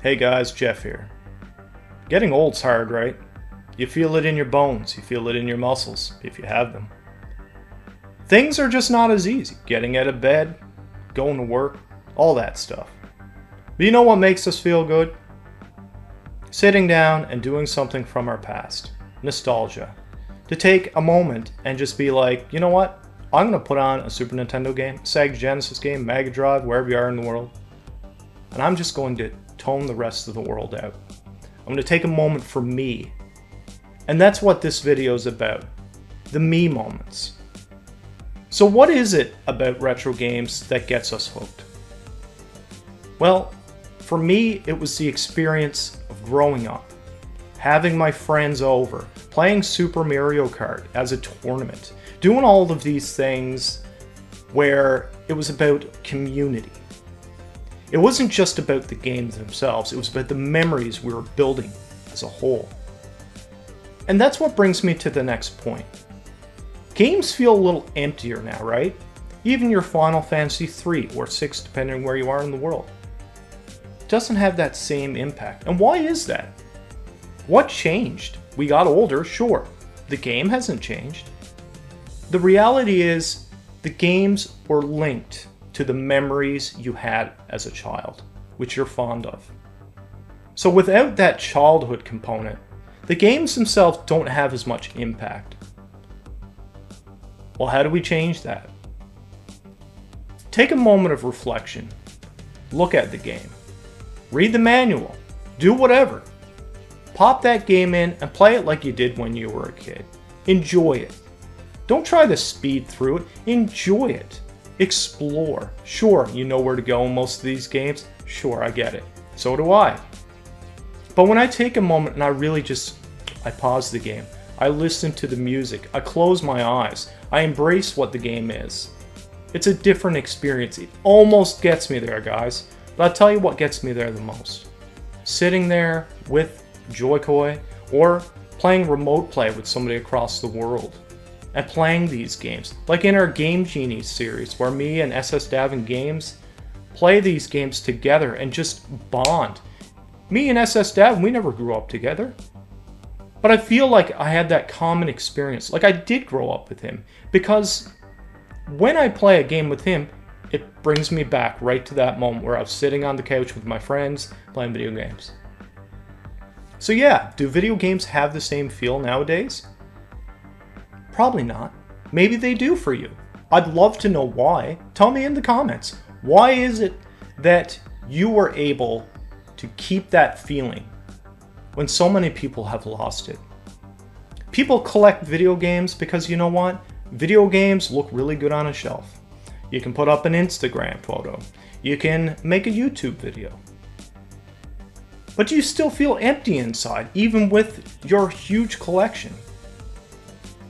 Hey guys, Jeff here. Getting old's hard, right? You feel it in your bones, you feel it in your muscles, if you have them. Things are just not as easy. Getting out of bed, going to work, all that stuff. But you know what makes us feel good? Sitting down and doing something from our past. Nostalgia. To take a moment and just be like, you know what? I'm going to put on a Super Nintendo game, Sega Genesis game, Mega Drive, wherever you are in the world. And I'm just going to tone the rest of the world out. I'm going to take a moment for me. And that's what this video is about. The me moments. So what is it about retro games that gets us hooked? Well, for me, it was the experience of growing up, having my friends over, playing Super Mario Kart as a tournament, doing all of these things where it was about community. It wasn't just about the games themselves, it was about the memories we were building as a whole. And that's what brings me to the next point. Games feel a little emptier now, right? Even your Final Fantasy 3 or 6, depending on where you are in the world, doesn't have that same impact. And why is that? What changed? We got older, sure. The game hasn't changed. The reality is, the games were linked to the memories you had as a child, which you're fond of. So without that childhood component, the games themselves don't have as much impact. Well, how do we change that? Take a moment of reflection. Look at the game. Read the manual. Do whatever. Pop that game in and play it like you did when you were a kid. Enjoy it. Don't try to speed through it. Enjoy it. Explore. Sure, you know where to go in most of these games. Sure, I get it. So do I. But when I take a moment and I pause the game. I listen to the music. I close my eyes. I embrace what the game is. It's a different experience. It almost gets me there, guys. But I'll tell you what gets me there the most. Sitting there with Joy-Coi or playing remote play with somebody across the world and playing these games. Like in our Game Genie series where me and SS Davin Games play these games together and just bond. Me and SS Davin, we never grew up together. But I feel like I had that common experience. Like I did grow up with him. Because when I play a game with him, it brings me back right to that moment where I was sitting on the couch with my friends playing video games. So yeah, do video games have the same feel nowadays? Probably not. Maybe they do for you. I'd love to know why. Tell me in the comments. Why is it that you were able to keep that feeling when so many people have lost it? People collect video games because you know what? Video games look really good on a shelf. You can put up an Instagram photo. You can make a YouTube video. But do you still feel empty inside, even with your huge collection?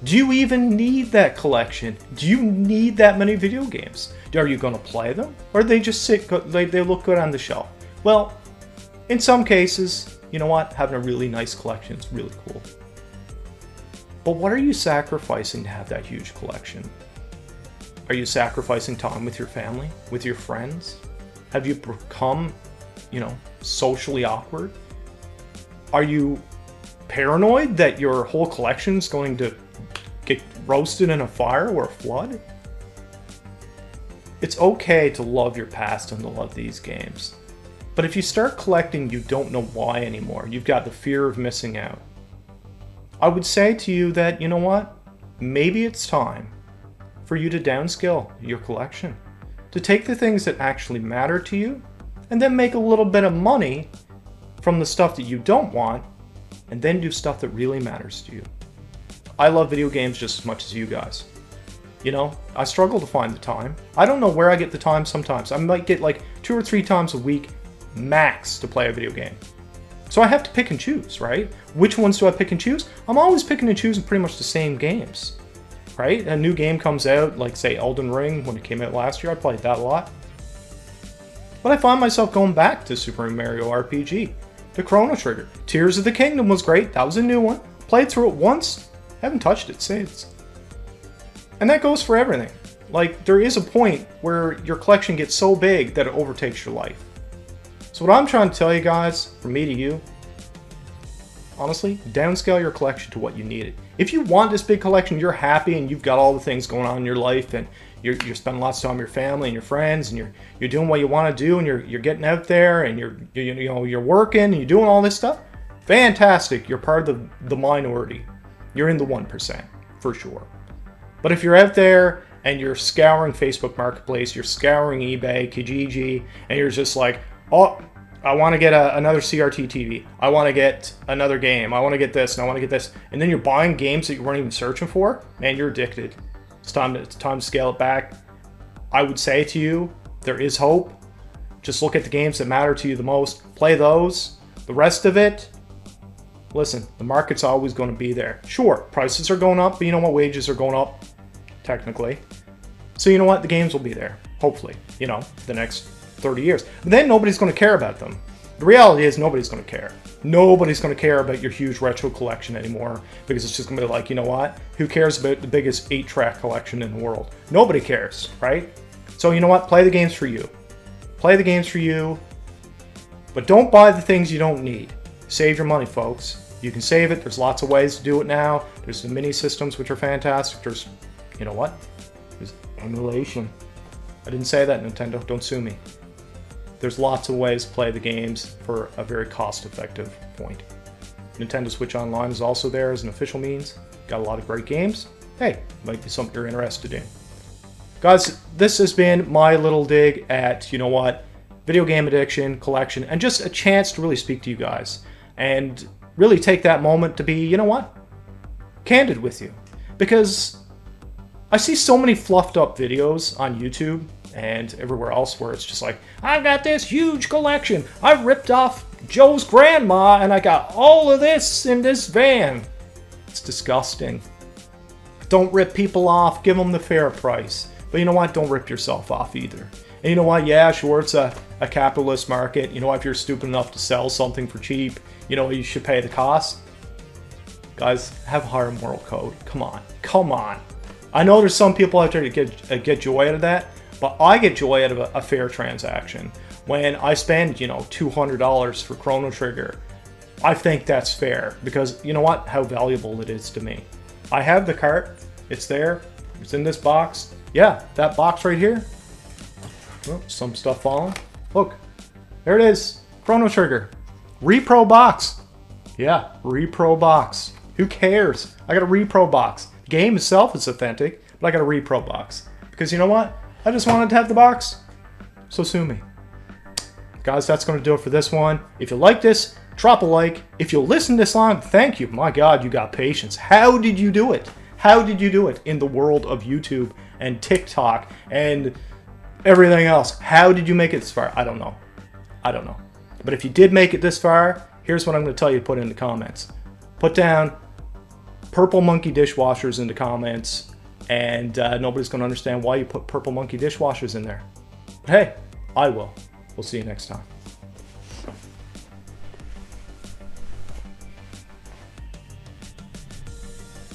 Do you even need that collection? Do you need that many video games? Are you going to play them? Or they just they look good on the shelf? Well, in some cases, you know what? Having a really nice collection is really cool. But what are you sacrificing to have that huge collection? Are you sacrificing time with your family? With your friends? Have you become, socially awkward? Are you paranoid that your whole collection is going to get roasted in a fire or a flood? It's okay to love your past and to love these games. But if you start collecting, you don't know why anymore. You've got the fear of missing out. I would say to you that, you know what? Maybe it's time for you to downscale your collection. To take the things that actually matter to you and then make a little bit of money from the stuff that you don't want and then do stuff that really matters to you. I love video games just as much as you guys. I struggle to find the time. I don't know where I get the time sometimes. I might get like 2 or 3 times a week max to play a video game. So I have to pick and choose, right? Which ones do I pick and choose? I'm always picking and choosing pretty much the same games, right? A new game comes out, like say Elden Ring, when it came out last year, I played that a lot. But I find myself going back to Super Mario RPG, to Chrono Trigger. Tears of the Kingdom was great, that was a new one. Played through it once, haven't touched it since. And that goes for everything. Like, there is a point where your collection gets so big that it overtakes your life. So what I'm trying to tell you guys, from me to you, honestly, downscale your collection to what you need it. If you want this big collection, you're happy and you've got all the things going on in your life, and you're spending lots of time with your family and your friends, and you're doing what you want to do, and you're getting out there, and you're working and you're doing all this stuff. Fantastic. You're part of the minority. You're in the 1% for sure. But if you're out there and you're scouring Facebook Marketplace, you're scouring eBay, Kijiji, and you're just like, oh, I want to get another CRT TV. I want to get another game. I want to get this and I want to get this. And then you're buying games that you weren't even searching for. Man, you're addicted. It's time to scale it back. I would say to you, there is hope. Just look at the games that matter to you the most. Play those. The rest of it, listen, the market's always going to be there. Sure, prices are going up, but you know what? Wages are going up, technically. So you know what? The games will be there, hopefully, the next 30 years. But then nobody's going to care about them. The reality is nobody's going to care. Nobody's going to care about your huge retro collection anymore, because it's just going to be like, you know what? Who cares about the biggest 8-track collection in the world? Nobody cares, right? So you know what? Play the games for you. Play the games for you, but don't buy the things you don't need. Save your money, folks. You can save it. There's lots of ways to do it now. There's the mini systems, which are fantastic. There's, you know what? There's emulation. I didn't say that, Nintendo. Don't sue me. There's lots of ways to play the games for a very cost-effective point. Nintendo Switch Online is also there as an official means. Got a lot of great games. Hey, might be something you're interested in. Guys, this has been my little dig at, you know what, video game addiction, collection, and just a chance to really speak to you guys. And really take that moment to be, you know what, candid with you. Because I see so many fluffed up videos on YouTube and everywhere else where it's just like, I've got this huge collection. I ripped off Joe's grandma and I got all of this in this van. It's disgusting. Don't rip people off. Give them the fair price. But you know what? Don't rip yourself off either. And you know what? Yeah, sure, it's a capitalist market. You know, if you're stupid enough to sell something for cheap, you should pay the cost. Guys, have a higher moral code. Come on. Come on. I know there's some people out there that get joy out of that, but I get joy out of a fair transaction. When I spend, $200 for Chrono Trigger, I think that's fair because you know what? How valuable it is to me. I have the cart. It's there. It's in this box. Yeah, that box right here. Oh, some stuff falling. Look, there it is. Chrono Trigger. Repro box. Yeah, repro box. Who cares? I got a repro box. The game itself is authentic, but I got a repro box. Because you know what? I just wanted to have the box. So sue me. Guys, that's going to do it for this one. If you like this, drop a like. If you'll listen this long, thank you. My God, you got patience. How did you do it? How did you do it in the world of YouTube and TikTok and everything else? How did you make it this far? I don't know. But if you did make it this far, here's what I'm going to tell you to put in the comments. Put down Purple Monkey dishwashers in the comments, and nobody's going to understand why you put Purple Monkey dishwashers in there. But hey, I will. We'll see you next time.